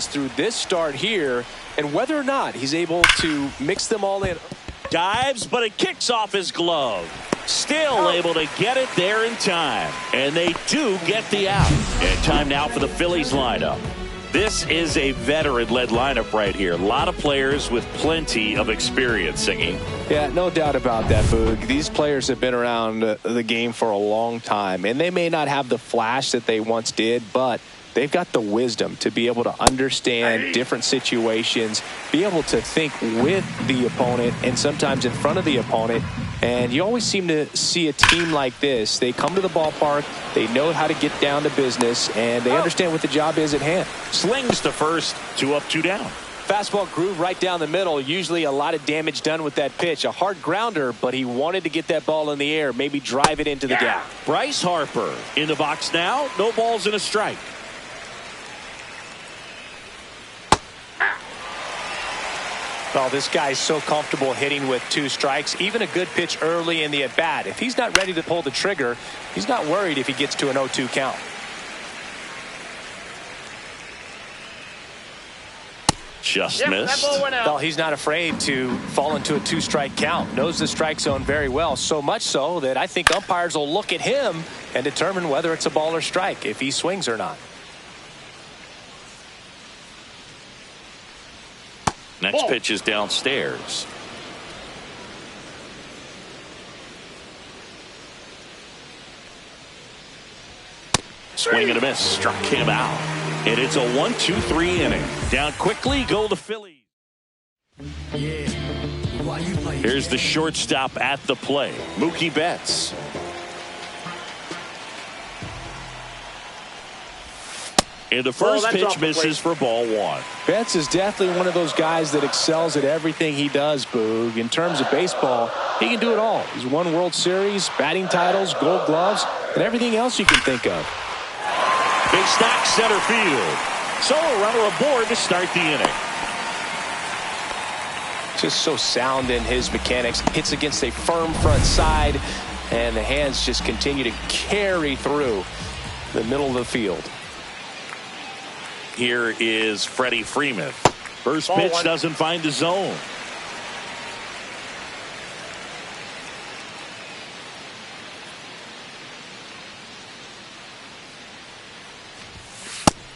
through this start here, and whether or not he's able to mix them all in. Dives, but it kicks off his glove. Still able to get it there in time. And they do get the out. And time now for the Phillies lineup. This is a veteran-led lineup right here. A lot of players with plenty of experience, Singy. Yeah, no doubt about that, Boog. These players have been around the game for a long time, and they may not have the flash that they once did, but they've got the wisdom to be able to understand different situations, be able to think with the opponent and sometimes in front of the opponent. And you always seem to see a team like this. They come to the ballpark, they know how to get down to business, and they understand what the job is at hand. Slings to first, 2 up, 2 down. Fastball groove right down the middle. Usually a lot of damage done with that pitch. A hard grounder, but he wanted to get that ball in the air, maybe drive it into the gap. Bryce Harper in the box now. No balls and a strike. Well, this guy's so comfortable hitting with 2 strikes. Even a good pitch early in the at-bat. If he's not ready to pull the trigger, he's not worried if he gets to an 0-2 count. Just missed. Well, he's not afraid to fall into a 2-strike count. Knows the strike zone very well. So much so that I think umpires will look at him and determine whether it's a ball or strike, if he swings or not. Next pitch is downstairs. Swing and a miss. Struck him out. And it's a 1-2-3 inning. Down quickly go the Phillies. Here's the shortstop at the plate, Mookie Betts. And the first pitch misses for ball 1. Betts is definitely one of those guys that excels at everything he does, Boog. In terms of baseball, he can do it all. He's won World Series, batting titles, gold gloves, and everything else you can think of. Big stack center field. So a runner aboard to start the inning. Just so sound in his mechanics. Hits against a firm front side, and the hands just continue to carry through the middle of the field. Here is Freddie Freeman. First pitch doesn't find the zone.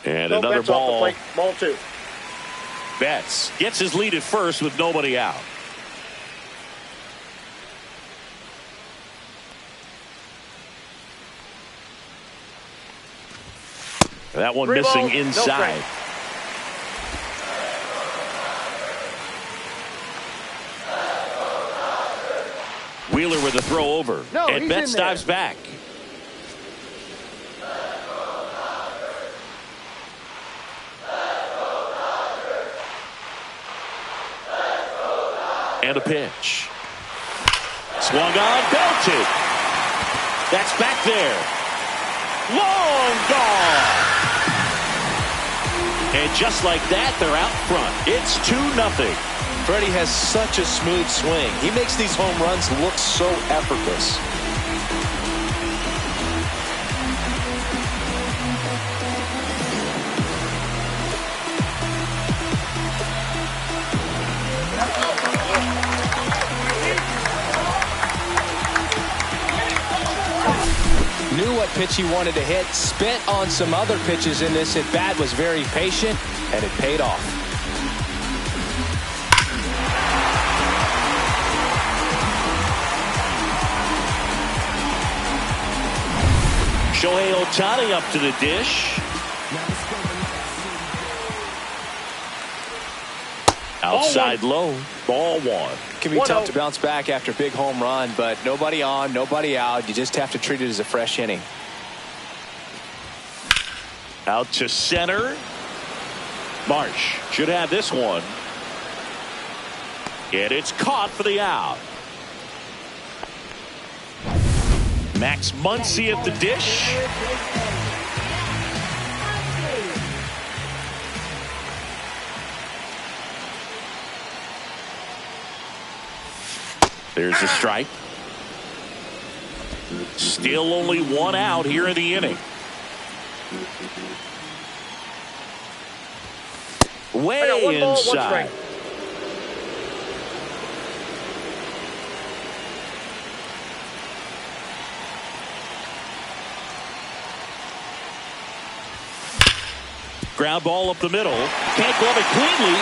And another ball. Ball 2. Betts gets his lead at first with nobody out. That one missing inside. Wheeler with a throw over. And Betts dives back. And a pitch. Swung on, belted. That's back there. Long gone. And just like that, they're out front. It's 2-0. Freddie has such a smooth swing. He makes these home runs look so effortless. Knew what pitch he wanted to hit, spent on some other pitches in this at bat, was very patient, and it paid off. Shohei Ohtani up to the dish. Outside low, ball 1. It can be tough to bounce back after a big home run, but nobody on, nobody out. You just have to treat it as a fresh inning. Out to center. Marsh should have this one. And it's caught for the out. Max Muncy at the dish. There's a strike. Still only 1 out here in the inning. Way inside. Ground ball up the middle. Can't glove it cleanly.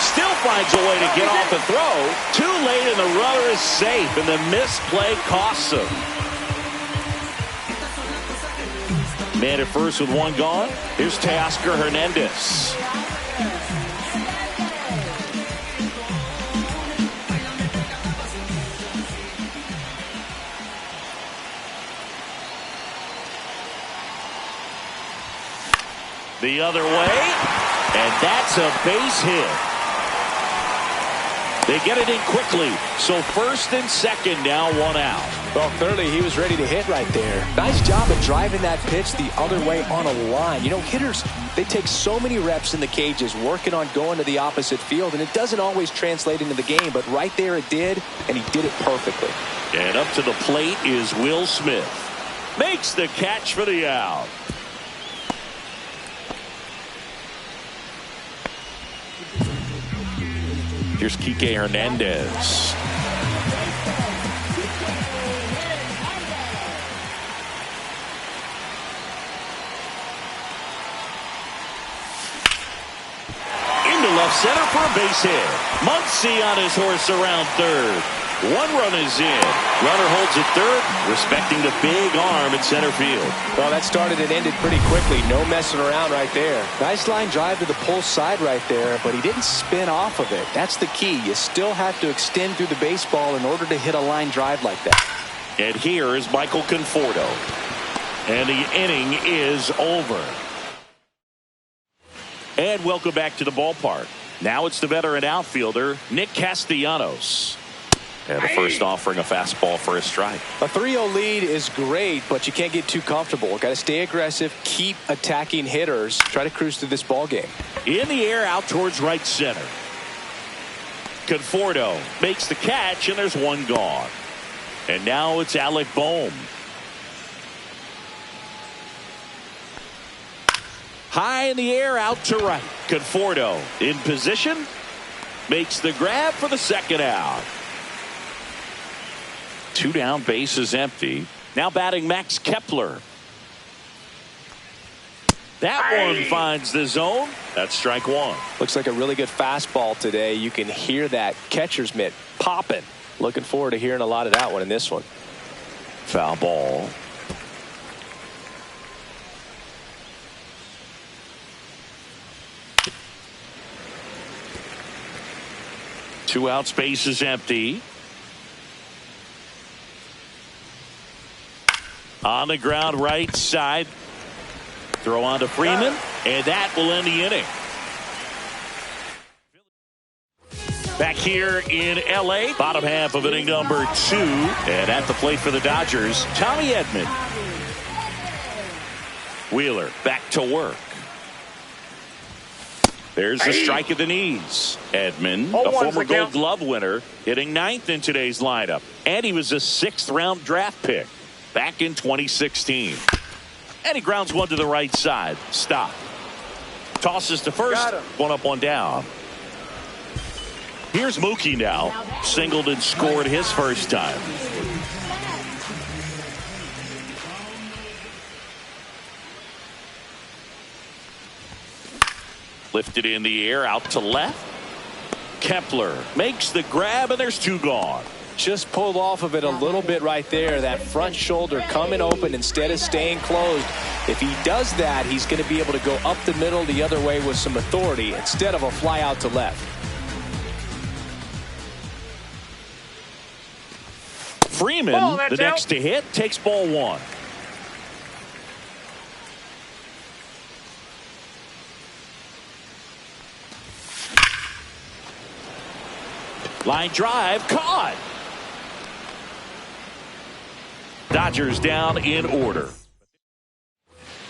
Still finds a way to get off the throw. Too late, and the runner is safe, and the misplay costs him. Man at first with one gone. Here's Teoscar Hernandez. The other way, and that's a base hit. They get it in quickly, so first and second now, one out. Well, clearly he was ready to hit right there. Nice job of driving that pitch the other way on a line. You know, hitters, they take so many reps in the cages working on going to the opposite field, and it doesn't always translate into the game, but right there it did, and he did it perfectly. And up to the plate is Will Smith. Makes the catch for the out. Here's Kike Hernandez. Into left center for a base hit. Muncy on his horse around third. One run is in. Runner holds at third, respecting the big arm in center field. Well, that started and ended pretty quickly. No messing around right there. Nice line drive to the pull side right there, but he didn't spin off of it. That's the key. You still have to extend through the baseball in order to hit a line drive like that. And here is Michael Conforto. And the inning is over. And welcome back to the ballpark. Now it's the veteran outfielder, Nick Castellanos. And the first offering a fastball for a strike. A 3-0 lead is great, but you can't get too comfortable. Got to stay aggressive, keep attacking hitters, try to cruise through this ball game. In the air, out towards right center. Conforto makes the catch, and there's one gone. And now it's Alec Bohm. High in the air, out to right. Conforto in position, makes the grab for the second out. Two down, base is empty. Now batting Max Kepler. That one finds the zone. That's strike one. Looks like a really good fastball today. You can hear that catcher's mitt popping. Looking forward to hearing a lot of that one in this one. Foul ball. Two out, space is empty. On the ground, right side. Throw on to Freeman, and that will end the inning. Back here in L.A., bottom half of inning number 2. And at the plate for the Dodgers, Tommy Edman. Wheeler back to work. There's the strike at the knees. Edman, a former Gold Glove winner, hitting 9th in today's lineup. And he was a 6th-round draft pick back in 2016. And he grounds one to the right side. Stop. Tosses to first. One up, one down. Here's Mookie now. Singled and scored his first time. Lifted in the air, out to left. Kepler makes the grab, and there's two gone. Just pulled off of it a little bit right there. That front shoulder coming open instead of staying closed. If he does that, he's going to be able to go up the middle the other way with some authority instead of a fly out to left. Freeman, the next to hit, takes ball one. Line drive, caught. Dodgers down in order.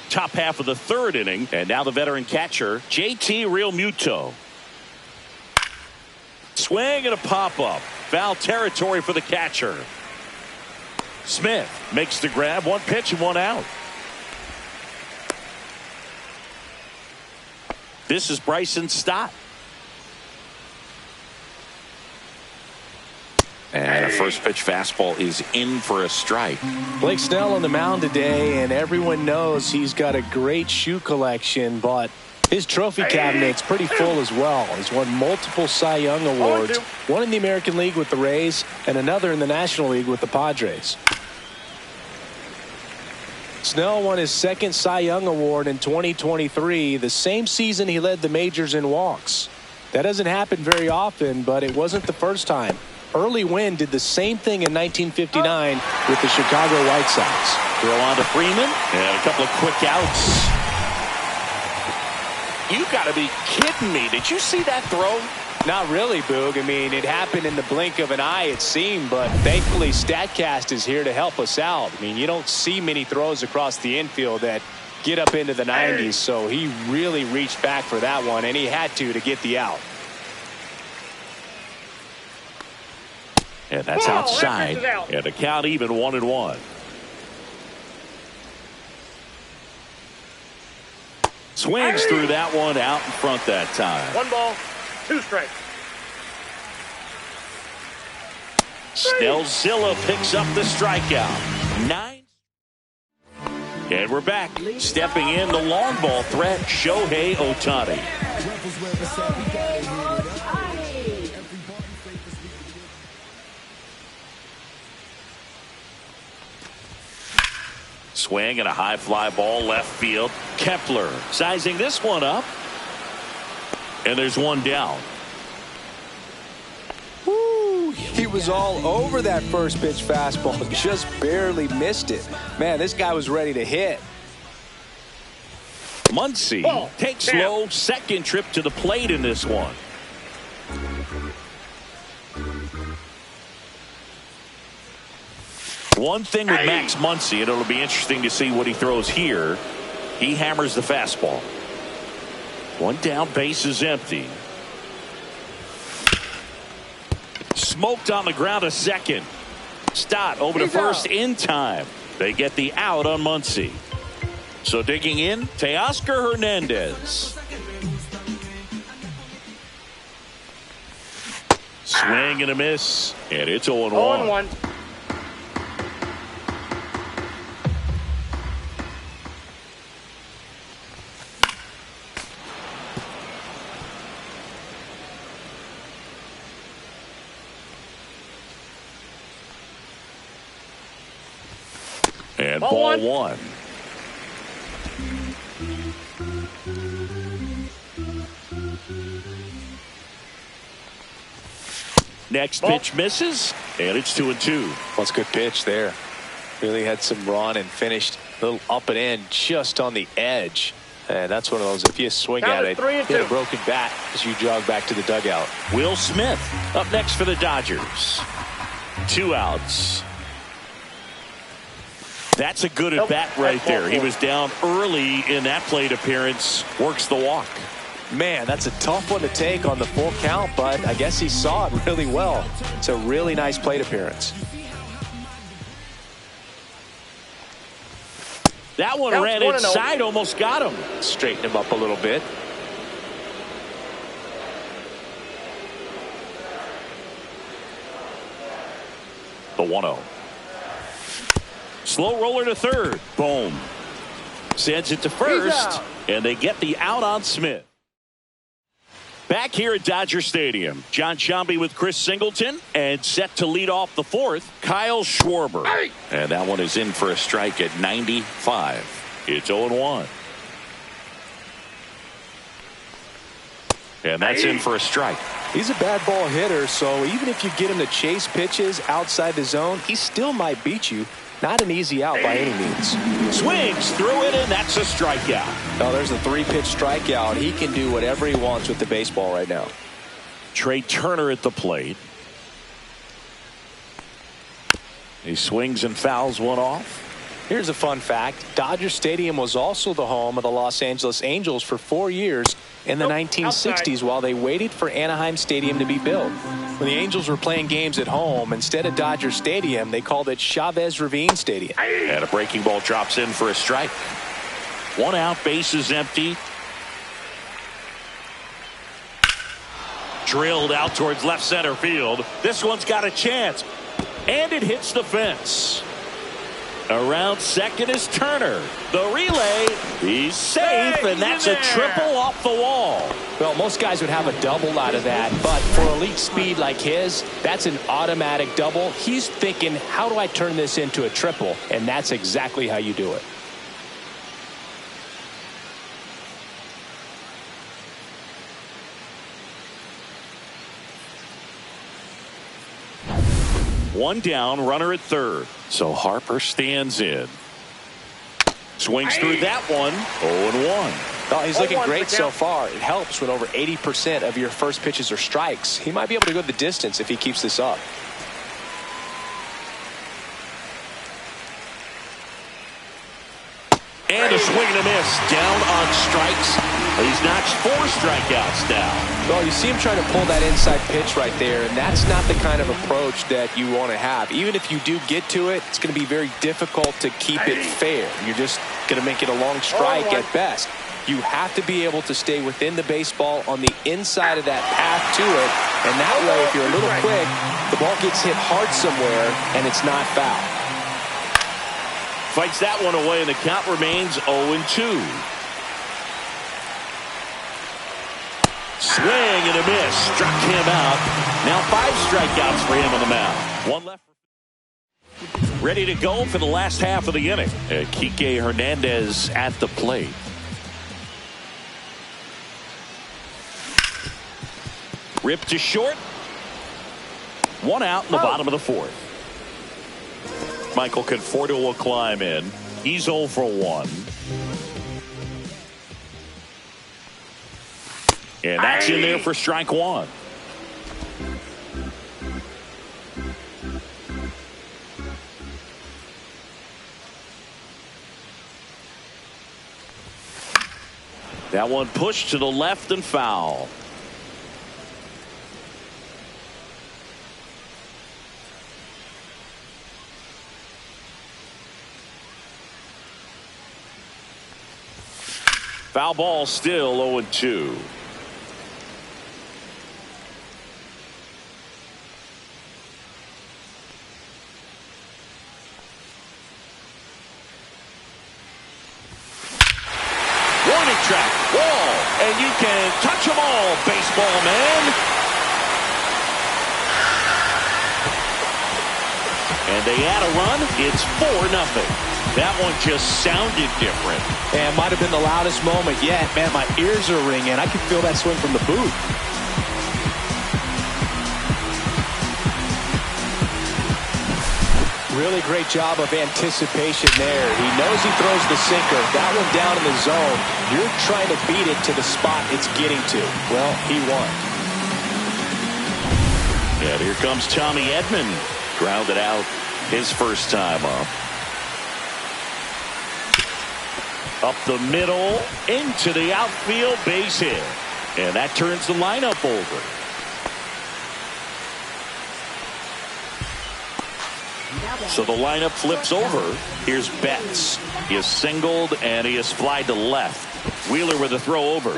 Top half of the third inning, and now the veteran catcher, JT Realmuto. Swing and a pop-up. Foul territory for the catcher. Smith makes the grab, one pitch and one out. This is Bryson Stott. And a first pitch fastball is in for a strike. Blake Snell on the mound today, and everyone knows he's got a great shoe collection, but his trophy cabinet's pretty full as well. He's won multiple Cy Young awards, one in the American League with the Rays and another in the National League with the Padres. Snell won his second Cy Young award in 2023, the same season he led the majors in walks. That doesn't happen very often, but it wasn't the first time. Early Wynn did the same thing in 1959 with the Chicago White Sox. Throw on to Freeman, and a couple of quick outs. You got to be kidding me. Did you see that throw? Not really, Boog. I mean, it happened in the blink of an eye, it seemed, but thankfully StatCast is here to help us out. I mean, you don't see many throws across the infield that get up into the 90s, so he really reached back for that one, and he had to get the out. And that's outside. And the count even 1-1. Swings through that one out in front that time. 1 ball, 2 strikes. Snellzilla picks up the strikeout. 9. And we're back. Stepping in the long ball threat, Shohei Ohtani. Swing and a high fly ball left field. Kepler sizing this one up. And there's one down. Woo, he was all over that first pitch fastball. Just barely missed it. Man, this guy was ready to hit. Muncy takes slow second trip to the plate in this one. One thing with Max Muncy, and it'll be interesting to see what he throws here. He hammers the fastball. One down, base is empty. Smoked on the ground a second. Stott over to first in time. They get the out on Muncy. So digging in, Teoscar Hernandez. Swing and a miss, and it's 0-1. 0-1. And ball one. Next pitch misses, and it's 2-2. Well, it's a good pitch there. Really had some run and finished a little up and in just on the edge. And that's one of those, if you swing at it, get a broken bat as you jog back to the dugout. Will Smith up next for the Dodgers. 2 outs. That's a good at bat right there. He was down early in that plate appearance. Works the walk. Man, that's a tough one to take on the full count, but I guess he saw it really well. It's a really nice plate appearance. That one ran inside, almost got him. Straighten him up a little bit. The 1-0. Slow roller to third. Boom. Sends it to first, and they get the out on Smith. Back here at Dodger Stadium, John Sciambi with Chris Singleton, and set to lead off the fourth, Kyle Schwarber. And that one is in for a strike at 95. It's 0-1. And that's in for a strike. He's a bad ball hitter, so even if you get him to chase pitches outside the zone, he still might beat you. Not an easy out by any means. Swings through it, and that's a strikeout. Oh, there's a 3-pitch strikeout. He can do whatever he wants with the baseball right now. Trey Turner at the plate. He swings and fouls one off. Here's a fun fact. Dodger Stadium was also the home of the Los Angeles Angels for 4 years in the 1960s while they waited for Anaheim Stadium to be built. When the Angels were playing games at home, instead of Dodger Stadium, they called it Chavez Ravine Stadium. And a breaking ball drops in for a strike. 1 out, base is empty. Drilled out towards left center field. This one's got a chance. And it hits the fence. Around second is Turner. The relay. He's safe, and that's a triple off the wall. Well, most guys would have a double out of that, but for elite speed like his, that's an automatic double. He's thinking, how do I turn this into a triple? And that's exactly how you do it. One down, runner at third. So Harper stands in. Swings through that one. 0-1. Oh, he's looking great so far. It helps when over 80% of your first pitches are strikes. He might be able to go the distance if he keeps this up. And a swing and a miss. Down on strikes. He's notched 4 strikeouts now. Well, you see him trying to pull that inside pitch right there, and that's not the kind of approach that you want to have. Even if you do get to it, it's going to be very difficult to keep it fair. You're just going to make it a long strike at best. You have to be able to stay within the baseball on the inside of that path to it, and that way, if you're a little quick, the ball gets hit hard somewhere, and it's not foul. Fights that one away, and the count remains 0-2. Swing and a miss. Struck him out. Now 5 strikeouts for him on the mound. One left. Ready to go for the last half of the inning. Kike Hernandez at the plate. Ripped to short. 1 out in the bottom of the 4th. Michael Conforto will climb in. He's 0 for 1. And that's in there for strike 1. That one pushed to the left and foul. Foul ball, still 0-2. Warning track, wall, and you can touch them all, baseball man. And they add a run. It's 4-0. That one just sounded different. And might have been the loudest moment yet. Man, my ears are ringing. I can feel that swing from the booth. Really great job of anticipation there. He knows he throws the sinker. That one down in the zone. You're trying to beat it to the spot it's getting to. Well, he won. And here comes Tommy Edman. Grounded out his first time up. Up the middle, into the outfield, base hit. And that turns the lineup over. So the lineup flips over. Here's Betts. He is singled and he is flied to left. Wheeler with a throw over.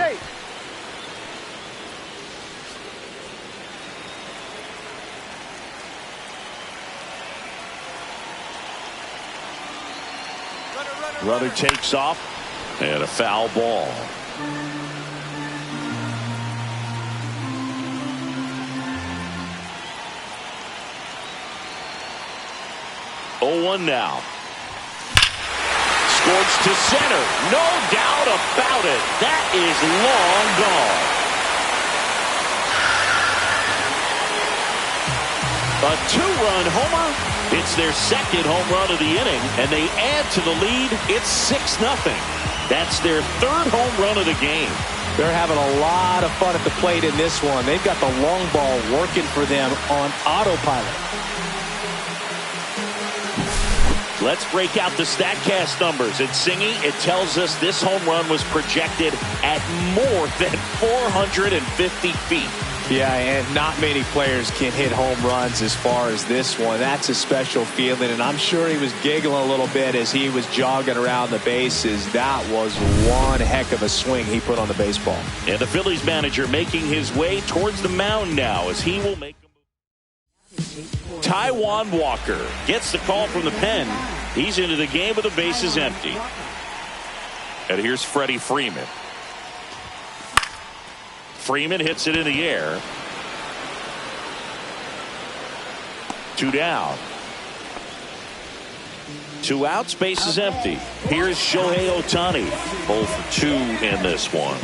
Runner takes off, and a foul ball. Oh, 1 now. Scorched to center. No doubt about it. That is long gone. A 2-run homer. It's their second home run of the inning, and they add to the lead. It's 6-0. That's their 3rd home run of the game. They're having a lot of fun at the plate in this one. They've got the long ball working for them on autopilot. Let's break out the StatCast numbers. At Singy, it tells us this home run was projected at more than 450 feet. Yeah, and not many players can hit home runs as far as this one. That's a special feeling, and I'm sure he was giggling a little bit as he was jogging around the bases. That was one heck of a swing he put on the baseball. And the Phillies manager making his way towards the mound now as he will make a move. Taijuan Walker gets the call from the pen. He's into the game with the bases empty. And here's Freddie Freeman. Freeman hits it in the air. 2 down. 2 outs, base is empty. Here's Shohei Ohtani. 0 for 2 in this one.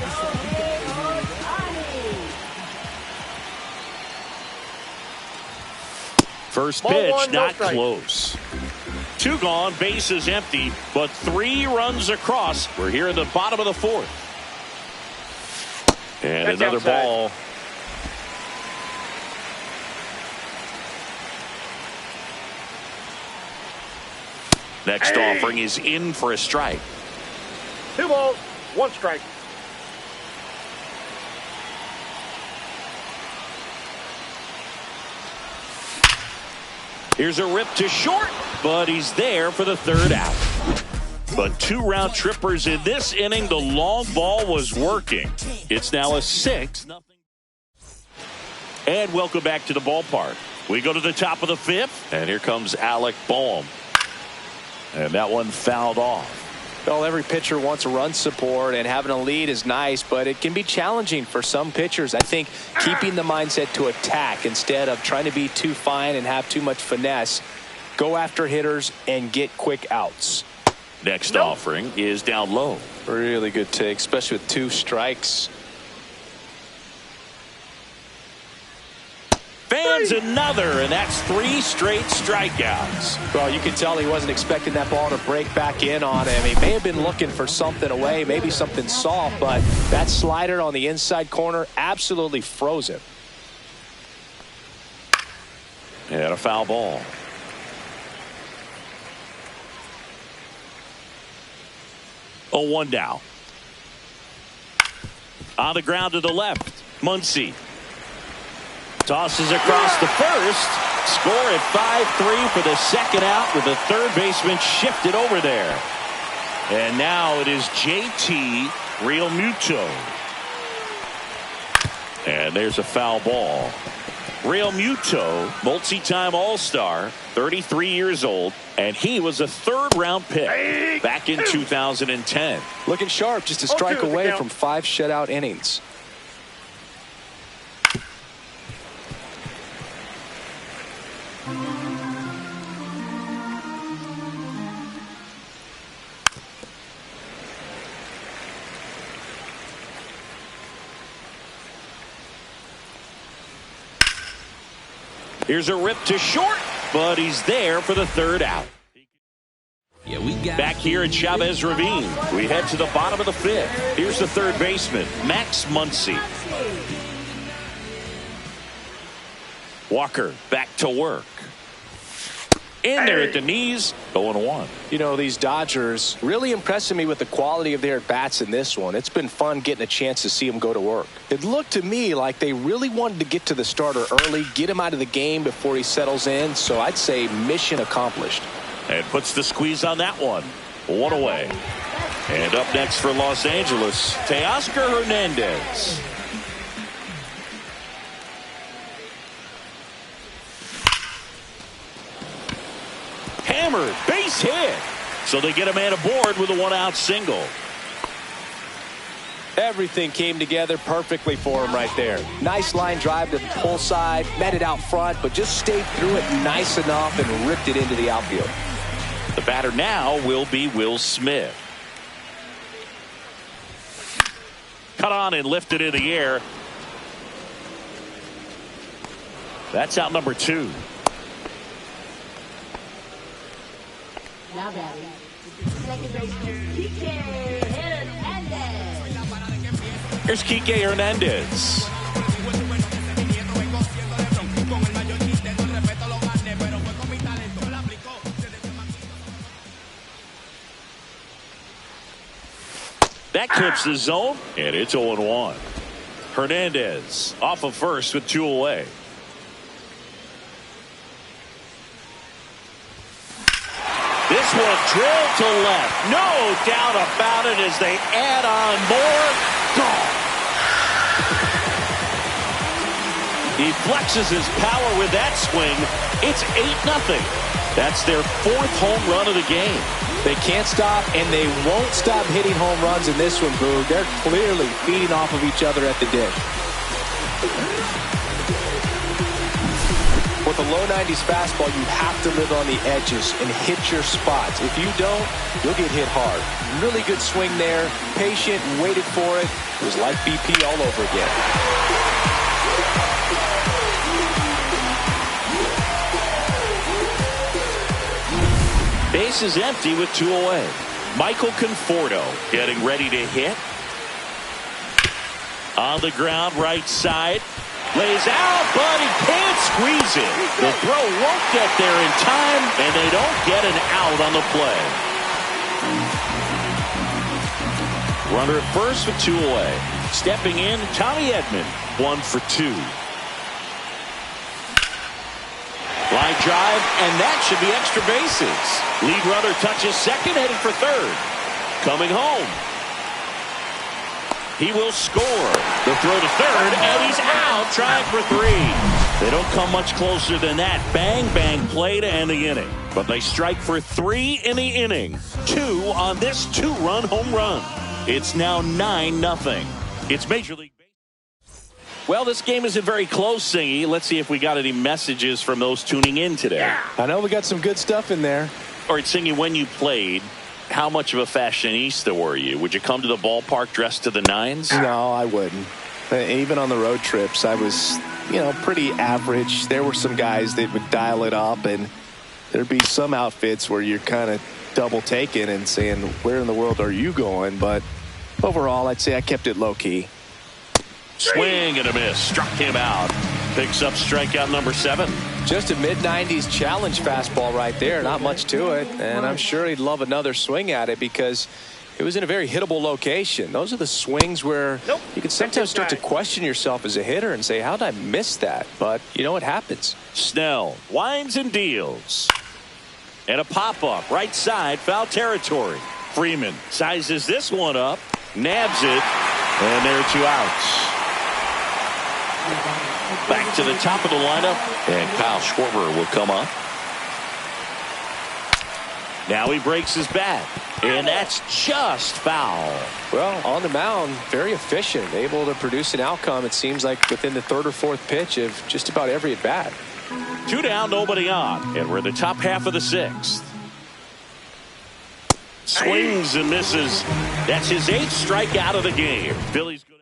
First pitch, not close. 2 gone, base is empty, but 3 runs across. We're here in the bottom of the 4th. And that's another outside ball. Next offering is in for a strike. 2 balls, 1 strike. Here's a rip to short, but he's there for the 3rd out. But 2 round trippers in this inning. The long ball was working. It's now a 6-0. And welcome back to the ballpark. We go to the top of the 5th, and here comes Alec Boehm. And that one fouled off. Well, every pitcher wants run support, and having a lead is nice, but it can be challenging for some pitchers. I think keeping the mindset to attack instead of trying to be too fine and have too much finesse. Go after hitters and get quick outs. Next offering is down low. Really good take, especially with 2 strikes. Fans another, and that's 3 straight strikeouts. Well, you can tell he wasn't expecting that ball to break back in on him. He may have been looking for something away, maybe something soft, but that slider on the inside corner absolutely froze him. And a foul ball. Oh, 1 down. On the ground to the left, Muncy. Tosses across the first. Score at 5-3 for the 2nd out with the 3rd baseman shifted over there. And now it is JT Realmuto. And there's a foul ball. Realmuto, multi-time All-Star, 33 years old, and he was a 3rd-round pick back in 2010. Looking sharp, just a strike away from 5 shutout innings. Here's a rip to short, but he's there for the 3rd out. Back here at Chavez Ravine, we head to the bottom of the 5th. Here's the 3rd baseman, Max Muncy. Walker back to work. In there at the knees, 0-1. You know, these Dodgers really impressing me with the quality of their at-bats in this one. It's been fun getting a chance to see them go to work. It looked to me like they really wanted to get to the starter early, get him out of the game before he settles in. So I'd say mission accomplished. And puts the squeeze on that one. 1 away. And up next for Los Angeles, Teoscar Hernandez. Hammered, base hit. So they get a man aboard with a 1-out single. Everything came together perfectly for him right there. Nice line drive to the pull side, met it out front, but just stayed through it nice enough and ripped it into the outfield. The batter now will be Will Smith. Cut on and lifted in the air. That's out number 2. Now batting, second baseman, Kike Hernandez. Here's Kike Hernandez. That clips the zone, and it's 0-1. Hernandez off of first with 2 away. This one drilled to left. No doubt about it as they add on more. Gone. He flexes his power with that swing. It's 8-0. That's their 4th home run of the game. They can't stop, and they won't stop hitting home runs in this one, Boog. They're clearly feeding off of each other at the dish. With a low 90s fastball, you have to live on the edges and hit your spots. If you don't, you'll get hit hard. Really good swing there. Patient, waited for it. It was like BP all over again. Base is empty with 2 away. Michael Conforto getting ready to hit. On the ground, right side. Lays out, but he can't squeeze it. The throw won't get there in time, and they don't get an out on the play. Runner at first with 2 away. Stepping in, Tommy Edman, 1 for 2. Line drive, and that should be extra bases. Lead runner touches second, headed for third. Coming home. He will score. The throw to third, and he's out, trying for 3. They don't come much closer than that. Bang, bang play to end the inning. But they strike for 3 in the inning. 2 on this 2-run home run. It's now 9-0. It's Major League Baseball. Well, this game isn't very close, Singy. Let's see if we got any messages from those tuning in today. I know we got some good stuff in there. All right, Singy, when you played, how much of a fashionista were you? Would you come to the ballpark dressed to the nines? No, I wouldn't. Even on the road trips, I was, pretty average. There were some guys that would dial it up, and there'd be some outfits where you're kind of double taking and saying, where in the world are you going? But overall, I'd say I kept it low key. Swing and a miss. Struck him out. Picks up strikeout number 7. Just a mid-90s challenge fastball right there. Not much to it. And I'm sure he'd love another swing at it because it was in a very hittable location. Those are the swings where you can sometimes start to question yourself as a hitter and say, how did I miss that? But, it happens. Snell winds and deals. And a pop-up. Right side. Foul territory. Freeman sizes this one up. Nabs it. And there are 2 outs. Back to the top of the lineup, and Kyle Schwarber will come up. Now he breaks his bat, and that's just foul. Well, on the mound, very efficient, able to produce an outcome, it seems like, within the 3rd or 4th pitch of just about every at-bat. 2 down, nobody on, and we're in the top half of the 6th. Swings and misses. That's his 8th strikeout of the game. Phillies go down.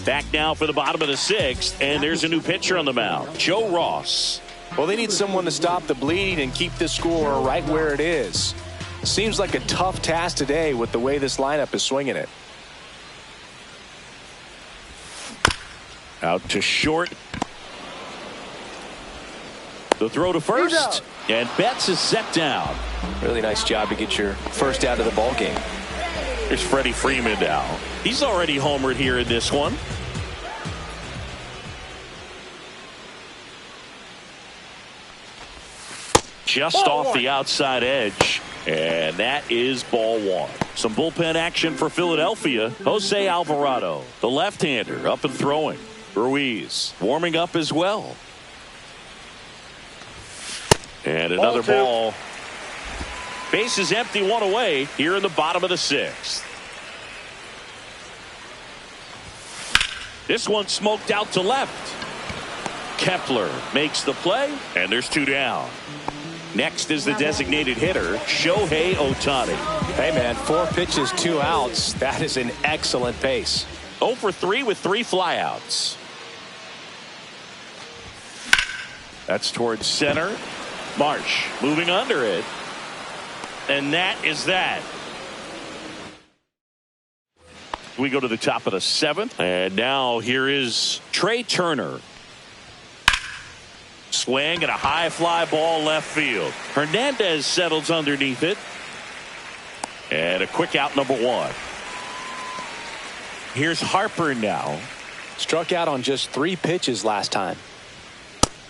Back now for the bottom of the 6th, and there's a new pitcher on the mound, Joe Ross. Well, they need someone to stop the bleeding and keep the score right where it is. Seems like a tough task today with the way this lineup is swinging it. Out to short. The throw to first, and Betts is set down. Really nice job to get your first out of the ball game. Here's Freddie Freeman now. He's already homered here in this one. Just off the outside edge. And that is ball 1. Some bullpen action for Philadelphia. Jose Alvarado, the left-hander, up and throwing. Ruiz warming up as well. And another ball. Base is empty, 1 away here in the bottom of the 6th. This one smoked out to left. Kepler makes the play, and there's 2 down. Next is the designated hitter, Shohei Ohtani. Hey, man, 4 pitches, 2 outs. That is an excellent pace. 0 for 3 with 3 flyouts. That's towards center. Marsh moving under it. And that is that. We go to the top of the 7th. And now here is Trey Turner. Swing and a high fly ball left field. Hernandez settles underneath it. And a quick out, number 1. Here's Harper now. Struck out on just 3 pitches last time.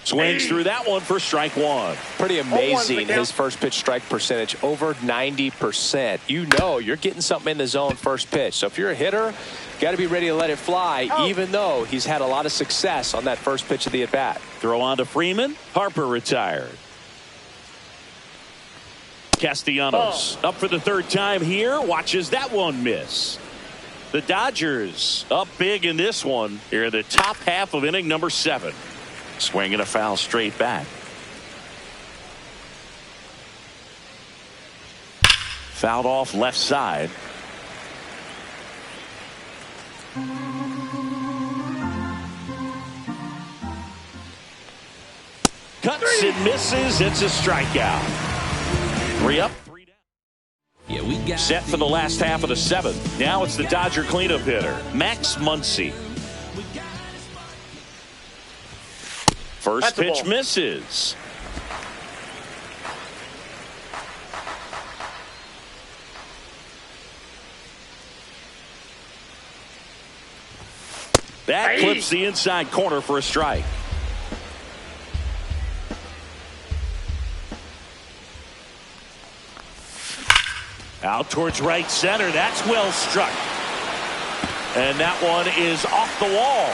Swings through that one for strike one. Pretty amazing, his first pitch strike percentage, over 90%. You know you're getting something in the zone first pitch. So if you're a hitter, got to be ready to let it fly, even though he's had a lot of success on that first pitch of the at-bat. Throw on to Freeman. Harper retired. Castellanos up for the 3rd time here. Watches that one miss. The Dodgers up big in this one here in the top half of inning number 7. Swinging a foul straight back. Fouled off left side. Cuts and misses. It's a strikeout. 3 up, 3 down. Yeah, we got set for the last half of the 7th. Now it's the Dodger cleanup hitter, Max Muncy. First pitch misses. That clips the inside corner for a strike. Out towards right center. That's well struck. And that one is off the wall.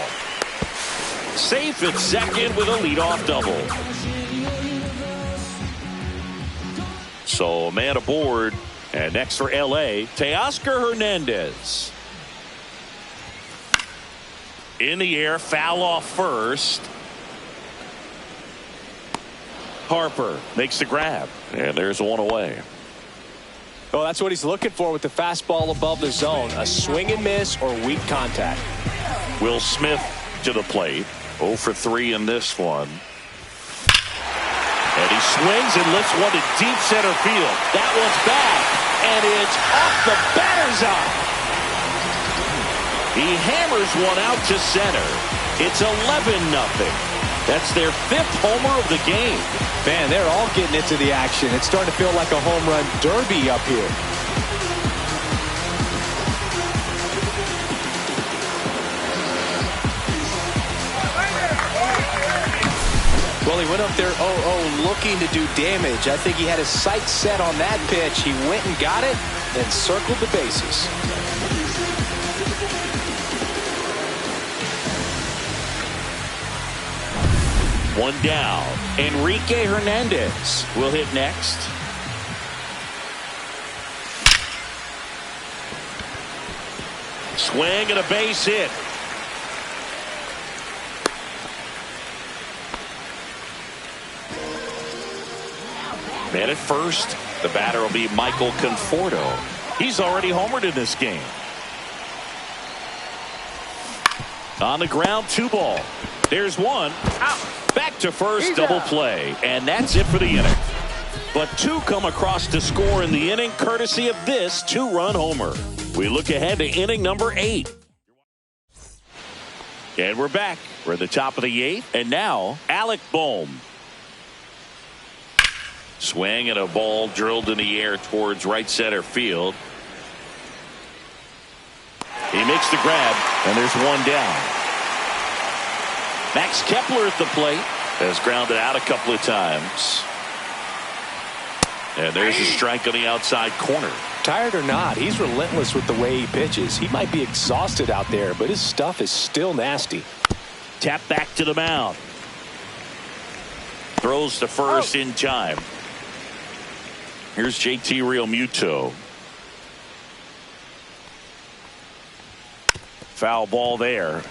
Safe at second with a leadoff double. So man aboard. And next for L.A., Teoscar Hernandez. In the air, foul off first. Harper makes the grab. And there's one away. Well, that's what he's looking for with the fastball above the zone. A swing and miss or weak contact. Will Smith to the plate. 0 for 3 in this one. And he swings and lifts one to deep center field. That one's back. And it's off the batter's eye. He hammers one out to center. It's 11-0. That's their 5th homer of the game. Man, they're all getting into the action. It's starting to feel like a home run derby up here. Well, he went up there 0-0 looking to do damage. I think he had his sights set on that pitch. He went and got it and circled the bases. One down. Enrique Hernandez will hit next. Swing and a base hit. Man at first. The batter will be Michael Conforto. He's already homered in this game. On the ground, 2 ball. There's one. Out. Back to first, double play. And that's it for the inning. But 2 come across to score in the inning, courtesy of this 2-run homer. We look ahead to inning number 8. And we're back. We're at the top of the 8th. And now, Alec Bohm. Swing and a ball drilled in the air towards right center field. He makes the grab, and there's one down. Max Kepler at the plate has grounded out a couple of times. And there's a strike on the outside corner. Tired or not, he's relentless with the way he pitches. He might be exhausted out there, but his stuff is still nasty. Tap back to the mound. Throws to first in time. Here's JT Realmuto. Foul ball there.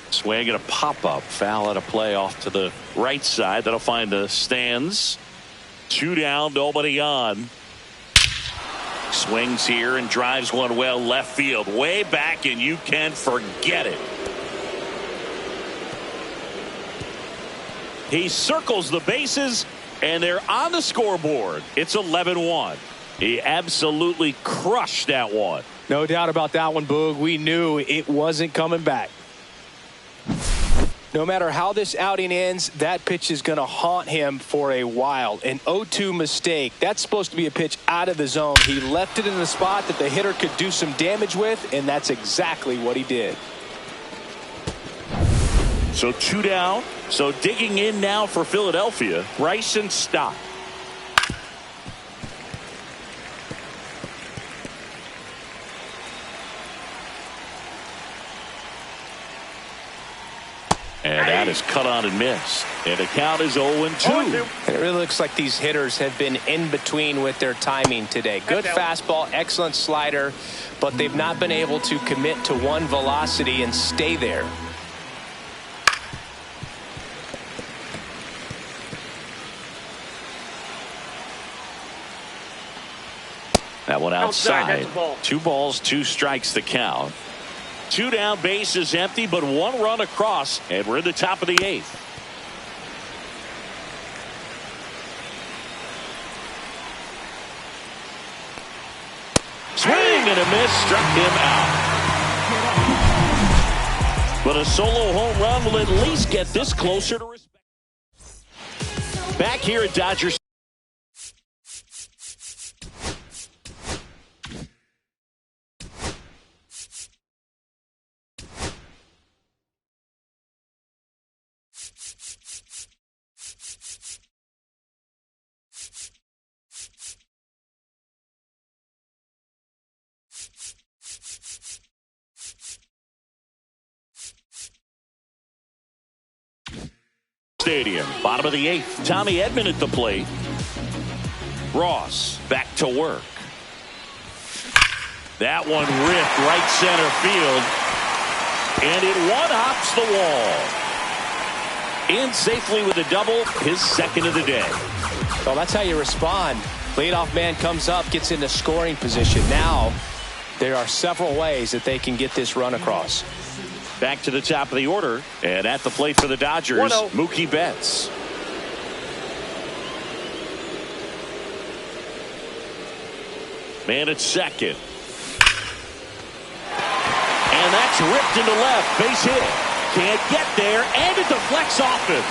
Swing and a pop-up. Foul at a play off to the right side. That'll find the stands. 2 down, nobody on. Swings here and drives one well left field. Way back, and you can forget it. He circles the bases, and they're on the scoreboard. It's 11-1. He absolutely crushed that one. No doubt about that one, Boog. We knew it wasn't coming back. No matter how this outing ends, that pitch is going to haunt him for a while. An 0-2 mistake. That's supposed to be a pitch out of the zone. He left it in the spot that the hitter could do some damage with, and that's exactly what he did. So 2 down. So digging in now for Philadelphia, Bryson Stott. And that is cut on and missed. And the count is 0-2. And it really looks like these hitters have been in between with their timing today. Good fastball, excellent slider, but they've not been able to commit to one velocity and stay there. That one outside. That's a ball. 2 balls, 2 strikes the count. 2 down, base is empty, but 1 run across, and we're in the top of the 8th. Swing and a miss, struck him out. But a solo home run will at least get this closer to respect. Back here at Dodgers Stadium, bottom of the 8th. Tommy Edman at the plate. Ross back to work. That one ripped right center field, and it one-hops the wall. In safely with a double, his second of the day. Well, that's how you respond. Leadoff man comes up, gets into scoring position. Now there are several ways that they can get this run across. Back to the top of the order, and at the plate for the Dodgers, 1-0. Mookie Betts. Man at second. And that's ripped into left. Base hit. Can't get there, and it deflects off him.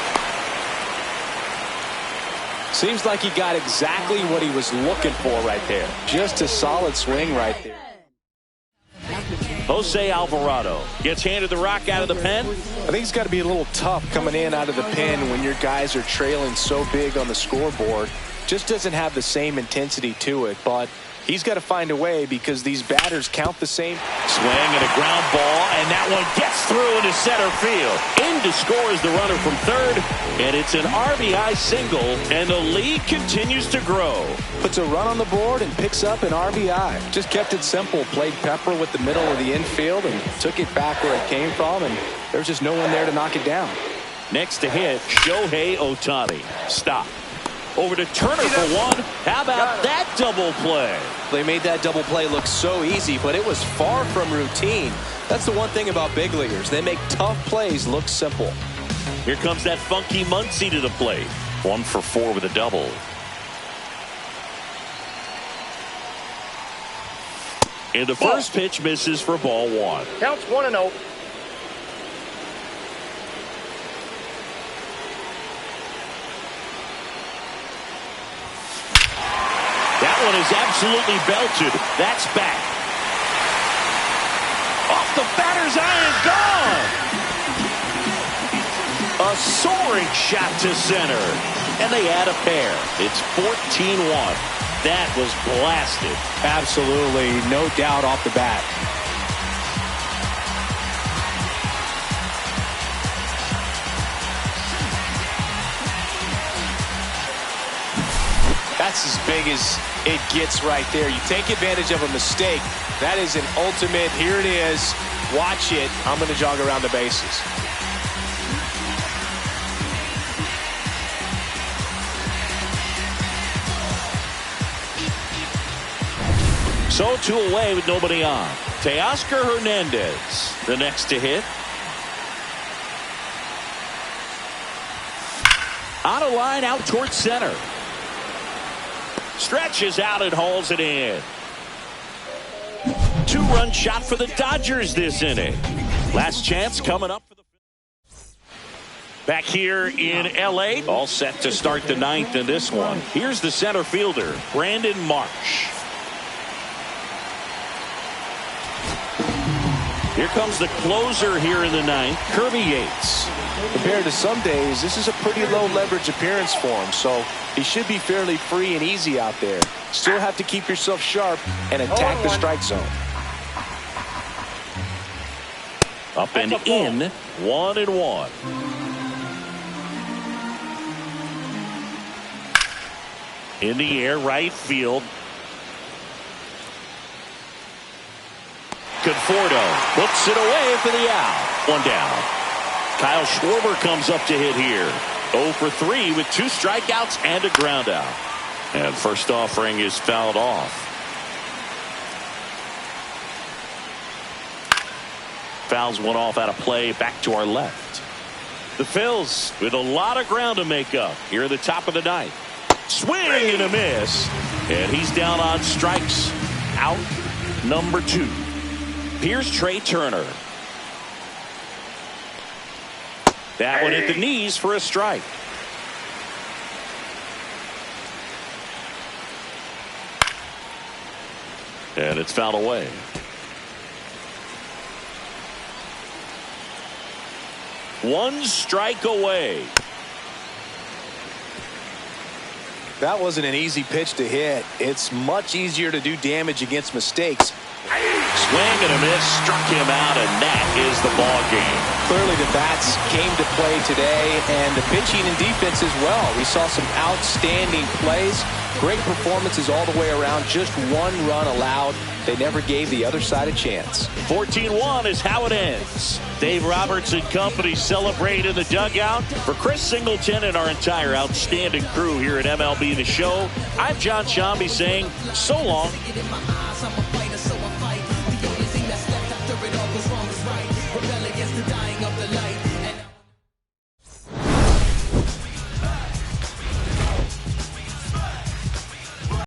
Seems like he got exactly what he was looking for right there. Just a solid swing right there. Jose Alvarado gets handed the rock out of the pen. I think it's got to be a little tough coming in out of the pen when your guys are trailing so big on the scoreboard. Just doesn't have the same intensity to it, but he's got to find a way because these batters count the same. Swing and a ground ball, and that one gets through into center field. In to score is the runner from third, and it's an RBI single, and the lead continues to grow. Puts a run on the board and picks up an RBI. Just kept it simple. Played Pepper with the middle of the infield and took it back where it came from, and there's just no one there to knock it down. Next to hit, Shohei Ohtani. Stop. Over to Turner for one. How about that double play? They made that double play look so easy, but it was far from routine. That's the one thing about big leaguers. They make tough plays look simple. Here comes that funky Muncy to the plate. 1 for 4 with a double. And the first pitch misses for ball 1. Counts 1-0. That one is absolutely belted. That's back. Off the batter's iron, gone. A soaring shot to center. And they add a pair. It's 14-1. That was blasted. Absolutely, no doubt off the bat. That's as big as it gets right there. You take advantage of a mistake. That is an ultimate, here it is, watch it, I'm going to jog around the bases. So 2 away with nobody on. Teoscar Hernandez, the next to hit. On a line out towards center. Stretches out and hauls it in. 2-run shot for the Dodgers this inning. Last chance coming up for the Back here in L.A., All set to start the ninth in this one. here's the center fielder, Brandon Marsh. Here comes the closer here in the ninth, Kirby Yates. Compared to some days, this is a pretty low leverage appearance for him, so he should be fairly free and easy out there. Still have to keep yourself sharp and attack the strike zone. Up and in, 1-1. In the air, right field. Conforto puts it away for the out. One down. Kyle Schwarber comes up to hit here. 0 for 3 with 2 strikeouts and a ground out. And first offering is fouled off. Fouls one off out of play, back to our left. The Phils with a lot of ground to make up here at the top of the ninth. Swing and a miss. And he's down on strikes. Out number 2. Here's Trey Turner. That one at the knees for a strike. And it's fouled away. One strike away. That wasn't an easy pitch to hit. It's much easier to do damage against mistakes. Swing and a miss, struck him out, and that is the ball game. Clearly the bats came to play today, and the pitching and defense as well. We saw some outstanding plays, great performances all the way around. Just 1 run allowed. They never gave the other side a chance. 14-1 is how it ends. Dave Roberts and company celebrate in the dugout. For Chris Singleton and our entire outstanding crew here at MLB The Show, I'm John Shambi saying so long. I'm a fighter, so I fight. The only thing that's left after it all goes wrong